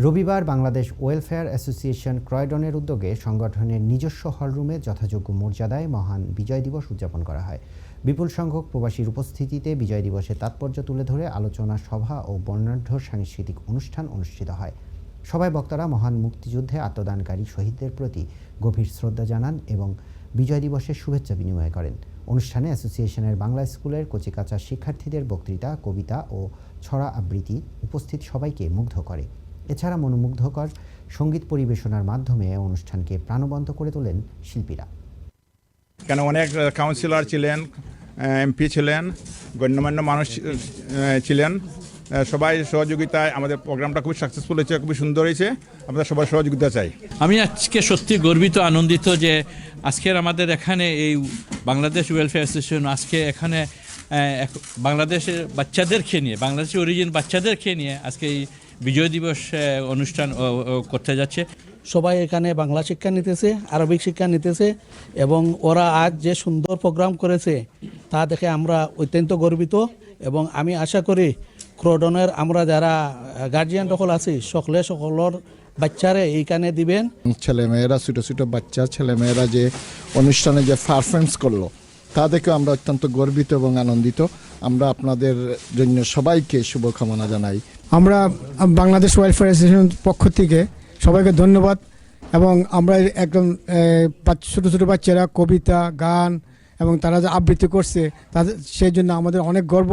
রবিবার Bangladesh welfare association ক্রয়ডনের উদ্যোগে সংগঠনের নিজস্ব হলরুমে যথাযোগ্য মর্যাদায় মহান বিজয় দিবস উদযাপন করা হয়। বিপুল সংখ্যক প্রবাসীর উপস্থিতিতে বিজয় দিবসের তাৎপর্য তুলে ধরে আলোচনা সভা ও বর্ণাঢ্য সাংস্কৃতিক অনুষ্ঠান অনুষ্ঠিত হয়। সভায় বক্তারা মহান মুক্তিযুদ্ধে আত্মদানকারী শহীদদের প্রতি গভীর শ্রদ্ধা জানান এবং বিজয় দিবসের শুভেচ্ছা বিনিময় করেন। অনুষ্ঠানে অ্যাসোসিয়েশনের বাংলা স্কুলের কচিকাঁচা শিক্ষার্থীদের বক্তৃতা, কবিতা ও ছড়া আবৃত্তি উপস্থিত সবাইকে মুগ্ধ করে। এছাড়া মনোমুগ্ধকর সঙ্গীত পরিবেশনার মাধ্যমে অনুষ্ঠানকে প্রাণবন্ত করে তোলেন শিল্পীরা। কেন অনেক কাউন্সিলর ছিলেন, এমপি ছিলেন, গণ্যমান্য মানুষ ছিলেন, সবাই সহযোগিতায় আমাদের প্রোগ্রামটা খুব সাকসেসফুল হয়েছে, খুবই সুন্দর হয়েছে। আমরা সবার সহযোগিতা চাই। আমি আজকে সত্যি গর্বিত, আনন্দিত যে আজকের আমাদের এখানে এই বাংলাদেশ ওয়েলফেয়ার অ্যাসোসিয়েশন আজকে এখানে বাংলাদেশের বাচ্চাদেরকে নিয়ে, বাংলাদেশের অরিজিন বাচ্চাদেরকে নিয়ে আজকে এই বিজয় দিবস অনুষ্ঠান করতে যাচ্ছে। সবাই এখানে বাংলা শিক্ষা নিতেছে, আরবিক শিক্ষা নিতেছে এবং ওরা আজ যে সুন্দর প্রোগ্রাম করেছে তা দেখে আমরা অত্যন্ত গর্বিত। এবং আমি আশা করি ক্রডনের আমরা যারা গার্জিয়ান সকল আছি সকলের বাচ্চারা এইখানে দিবেন। ছেলেমেয়েরা ছোটো ছোটো বাচ্চা ছেলেমেয়েরা যে অনুষ্ঠানে যে পারফরমেন্স করলো তা দেখে আমরা অত্যন্ত গর্বিত এবং আনন্দিত। আমরা আপনাদের জন্য সবাইকে শুভকামনা জানাই। আমরা বাংলাদেশ ওয়েলফেয়ার অ্যাসোসিয়েশন পক্ষ থেকে সবাইকে ধন্যবাদ। এবং আমরা একদম ছোটো ছোটো বাচ্চারা কবিতা, গান এবং তারা যে আবৃত্তি করছে তাদের সেই জন্য আমাদের অনেক গর্ব।